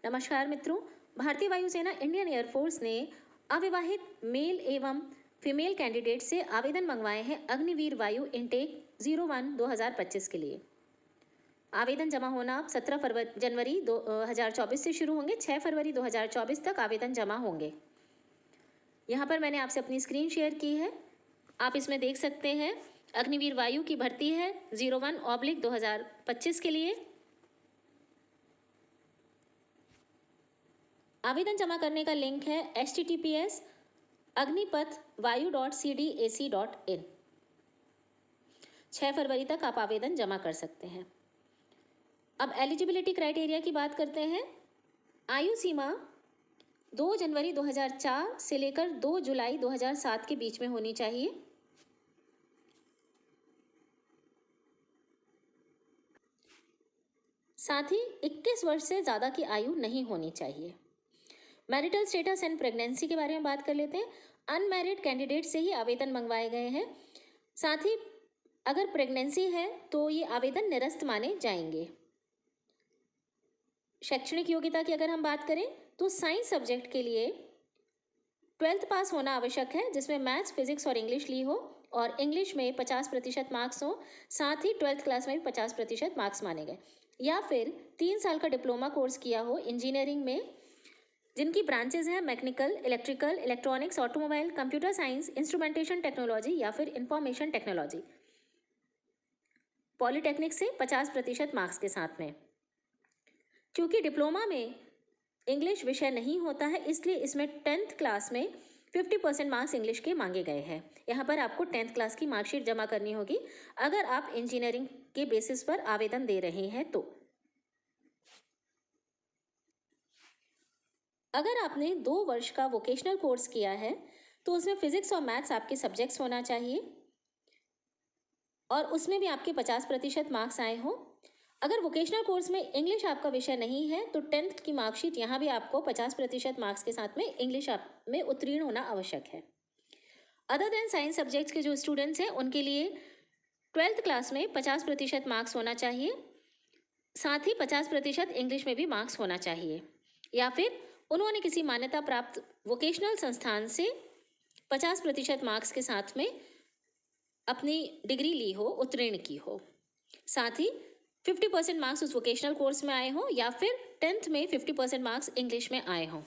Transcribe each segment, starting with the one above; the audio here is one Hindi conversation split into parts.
नमस्कार मित्रों। भारतीय वायुसेना इंडियन एयरफोर्स ने अविवाहित मेल एवं फीमेल कैंडिडेट से आवेदन मंगवाए हैं अग्निवीर वायु इनटेक 01-2025 के लिए। आवेदन जमा होना 17 जनवरी 2024 से शुरू होंगे। 6 फरवरी 2024 तक आवेदन जमा होंगे। यहाँ पर मैंने आपसे अपनी स्क्रीन शेयर की है, आप इसमें देख सकते हैं। अग्निवीर वायु की भर्ती है 01/2025 के लिए। आवेदन जमा करने का लिंक है https://agnipathvayu.cdac.in। 6 फरवरी तक आप आवेदन जमा कर सकते हैं। अब एलिजिबिलिटी क्राइटेरिया की बात करते हैं। आयु सीमा 2 जनवरी 2004 से लेकर 2 जुलाई 2007 के बीच में होनी चाहिए। साथ ही 21 वर्ष से ज़्यादा की आयु नहीं होनी चाहिए। मैरिटल स्टेटस एंड प्रेगनेंसी के बारे में बात कर लेते हैं। अनमैरिड कैंडिडेट से ही आवेदन मंगवाए गए हैं। साथ ही अगर प्रेगनेंसी है तो ये आवेदन निरस्त माने जाएंगे। शैक्षणिक योग्यता की अगर हम बात करें तो साइंस सब्जेक्ट के लिए 12th पास होना आवश्यक है, जिसमें मैथ्स, फिजिक्स और इंग्लिश ली हो, और इंग्लिश में 50% मार्क्स हो। साथ ही 12th क्लास में भी 50% मार्क्स माने गए। या फिर 3 साल का डिप्लोमा कोर्स किया हो इंजीनियरिंग में, जिनकी ब्रांचेज हैं mechanical, electrical, electronics, automobile, computer science, instrumentation technology या फिर इंफॉर्मेशन टेक्नोलॉजी। पॉलिटेक्निक से 50% मार्क्स के साथ में। क्योंकि डिप्लोमा में इंग्लिश विषय नहीं होता है, इसलिए इसमें 10th क्लास में 50% मार्क्स इंग्लिश के मांगे गए हैं। यहाँ पर आपको 10th क्लास की मार्कशीट जमा करनी होगी अगर आप इंजीनियरिंग के बेसिस पर आवेदन दे रहे हैं तो। अगर आपने 2 वर्ष का वोकेशनल कोर्स किया है तो उसमें फिजिक्स और मैथ्स आपके सब्जेक्ट्स होना चाहिए और उसमें भी आपके 50% मार्क्स आए हों। अगर वोकेशनल कोर्स में इंग्लिश आपका विषय नहीं है तो 10th की मार्कशीट यहाँ भी आपको 50% मार्क्स के साथ में इंग्लिश में उत्तीर्ण होना आवश्यक है। अदर देन साइंस सब्जेक्ट्स के जो स्टूडेंट्स हैं उनके लिए 12th क्लास में 50% मार्क्स होना चाहिए। साथ ही 50% इंग्लिश में भी मार्क्स होना चाहिए, या फिर उन्होंने किसी मान्यता प्राप्त वोकेशनल संस्थान से 50% मार्क्स के साथ में अपनी डिग्री ली हो, उत्तीर्ण की हो। साथ ही 50% मार्क्स उस वोकेशनल कोर्स में आए हों या फिर 10th में 50% मार्क्स इंग्लिश में आए हों।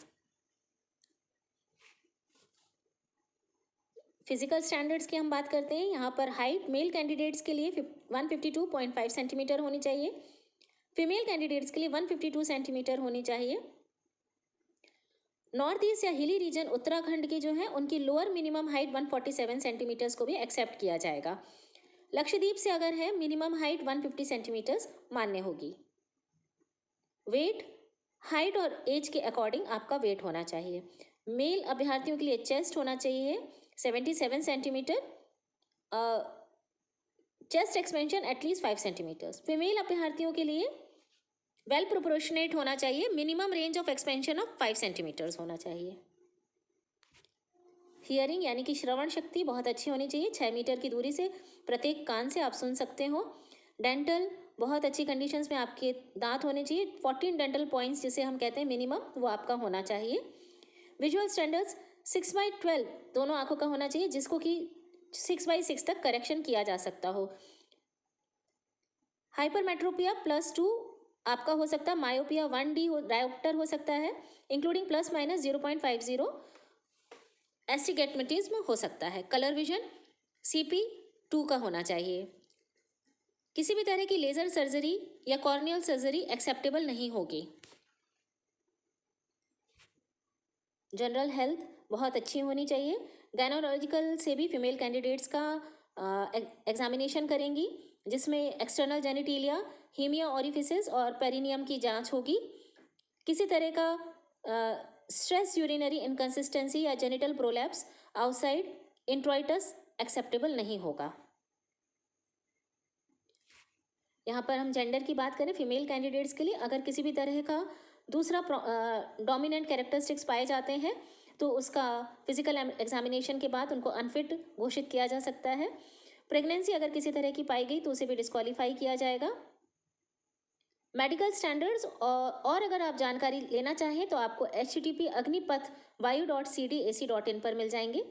फिजिकल स्टैंडर्ड्स की हम बात करते हैं। यहाँ पर हाइट मेल कैंडिडेट्स के लिए 152.5 सेंटीमीटर होनी चाहिए, फीमेल कैंडिडेट्स के लिए 152 सेंटीमीटर होनी चाहिए। नॉर्थ ईस्ट या हिली रीजन उत्तराखंड की जो है उनकी लोअर मिनिमम हाइट 147 सेंटीमीटर्स को भी एक्सेप्ट किया जाएगा। लक्षद्वीप से अगर है मिनिमम हाइट 150 सेंटीमीटर्स मान्य होगी। वेट हाइट और एज के अकॉर्डिंग आपका वेट होना चाहिए। मेल अभ्यर्थियों के लिए चेस्ट होना चाहिए 77 centimetre, chest expansion at least 5 centimetres. Female अभ्यर्थियों के लिए वेल प्रोपोर्शनेट होना चाहिए, minimum range of expansion of 5 centimetres होना चाहिए। हियरिंग यानी कि श्रवण शक्ति बहुत अच्छी होनी चाहिए, 6 मीटर की दूरी से प्रत्येक कान से आप सुन सकते हो। डेंटल बहुत अच्छी कंडीशंस में आपके दांत होने चाहिए, 14 डेंटल पॉइंट्स जिसे हम कहते हैं मिनिमम, वो आपका होना चाहिए। विजुअल स्टैंडर्ड्स 6/12 दोनों आंखों का होना चाहिए, जिसको कि 6/6 तक करेक्शन किया जा सकता हो। हाइपरमेट्रोपिया +2 आपका हो सकता है, मायोपिया 1D डायोप्टर हो सकता है, इंक्लूडिंग ±0.50 एस्टिगमेटिज्म हो सकता है। कलर विजन CP2 का होना चाहिए। किसी भी तरह की लेजर सर्जरी या कॉर्नियल सर्जरी एक्सेप्टेबल नहीं होगी। जनरल हेल्थ बहुत अच्छी होनी चाहिए। गायनोलॉजिकल से भी फीमेल कैंडिडेट्स का एग्जामिनेशन करेंगी, जिसमें एक्सटर्नल जेनिटिलिया, हीमिया ओरिफिसिस और पेरिनियम की जांच होगी। किसी तरह का स्ट्रेस यूरिनरी इनकंसिस्टेंसी या जेनिटल प्रोलैप्स आउटसाइड इंट्रोइटस एक्सेप्टेबल नहीं होगा। यहाँ पर हम जेंडर की बात करें, फीमेल कैंडिडेट्स के लिए अगर किसी भी तरह का दूसरा डोमिनेंट कैरेक्टरिस्टिक्स पाए जाते हैं तो उसका फिजिकल एग्जामिनेशन के बाद उनको अनफिट घोषित किया जा सकता है। प्रेगनेंसी अगर किसी तरह की पाई गई तो उसे भी डिस्क्वालीफाई किया जाएगा। मेडिकल स्टैंडर्ड्स और अगर आप जानकारी लेना चाहें तो आपको http://agnipath.vayu.cdac.in पर मिल जाएंगे।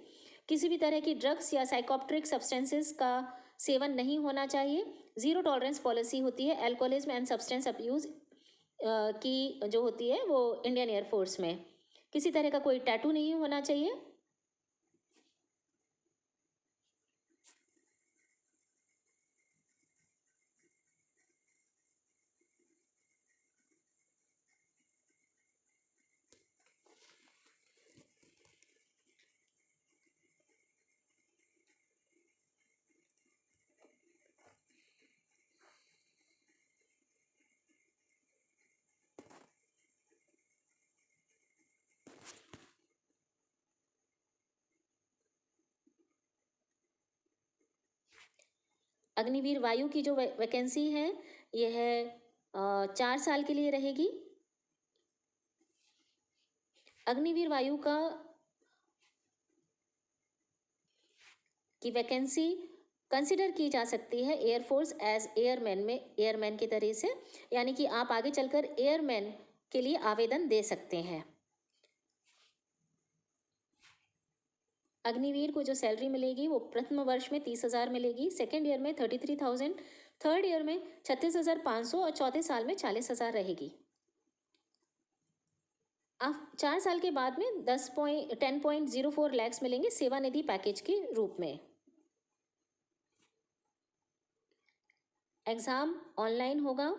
किसी भी तरह की ड्रग्स या साइकोप्ट्रिक सब्सटेंसेस का सेवन नहीं होना चाहिए। ज़ीरो टॉलरेंस पॉलिसी होती है अल्कोहलिज्म एंड सब्सटेंस अब्यूज़ की जो होती है वो इंडियन एयरफोर्स में। किसी तरह का कोई टैटू नहीं होना चाहिए। अग्निवीर वायु की जो वैकेंसी है यह 4 साल के लिए रहेगी। अग्निवीर वायु की वैकेंसी कंसिडर की जा सकती है एयरफोर्स एज एयरमैन की तरह से, यानी कि आप आगे चलकर एयरमैन के लिए आवेदन दे सकते हैं। अग्निवीर को जो सैलरी मिलेगी वो प्रथम वर्ष में 30,000 मिलेगी, सेकेंड ईयर में 33,000, थर्ड ईयर में 36,500 और चौथे साल में 40,000 रहेगी। आप 4 साल के बाद में 10.04 लाख मिलेंगे सेवानिधि पैकेज के रूप में। एग्ज़ाम ऑनलाइन होगा।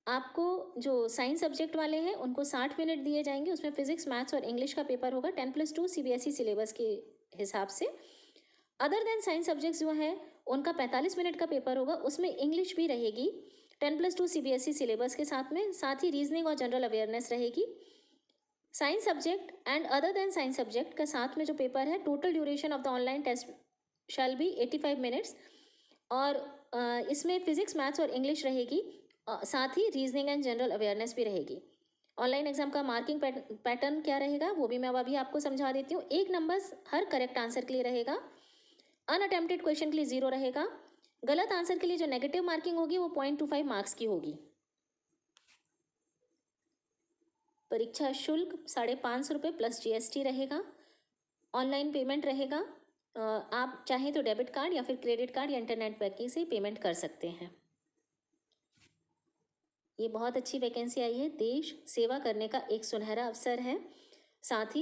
आपको जो साइंस सब्जेक्ट वाले हैं उनको 60 मिनट दिए जाएंगे, उसमें फिजिक्स, मैथ्स और इंग्लिश का पेपर होगा 10+2 CBSE सिलेबस के हिसाब से। अदर देन साइंस सब्जेक्ट्स जो है उनका 45 मिनट का पेपर होगा, उसमें इंग्लिश भी रहेगी 10+2 CBSE सिलेबस के साथ ही रीजनिंग और जनरल अवेयरनेस रहेगी। Science subject and other than science subject का साथ में जो पेपर है, total duration of the online test shall be 85 minutes, और इसमें फिजिक्स, मैथ्स और इंग्लिश रहेगी, साथ ही रीजनिंग एंड जनरल अवेयरनेस भी रहेगी। ऑनलाइन एग्जाम का मार्किंग पैटर्न क्या रहेगा वो भी मैं अभी आपको समझा देती हूँ। 1 नंबर हर करेक्ट आंसर के लिए रहेगा, अनअटेम्प्टेड क्वेश्चन के लिए 0 रहेगा, गलत आंसर के लिए जो नेगेटिव मार्किंग होगी वो 0.25 मार्क्स की होगी। परीक्षा शुल्क 550 रुपये प्लस GST रहेगा। ऑनलाइन पेमेंट रहेगा, आप चाहें तो डेबिट कार्ड या फिर क्रेडिट कार्ड या इंटरनेट बैंकिंग से पेमेंट कर सकते हैं। ये बहुत अच्छी वैकेंसी आई है, देश सेवा करने का एक सुनहरा अवसर है। साथ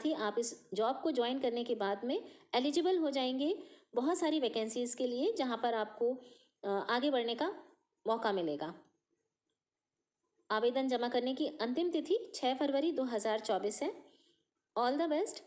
ही आप इस जॉब को ज्वाइन करने के बाद में एलिजिबल हो जाएंगे बहुत सारी वैकेंसीज़ के लिए, जहां पर आपको आगे बढ़ने का मौका मिलेगा। आवेदन जमा करने की अंतिम तिथि 6 फरवरी 2024 है। All the best.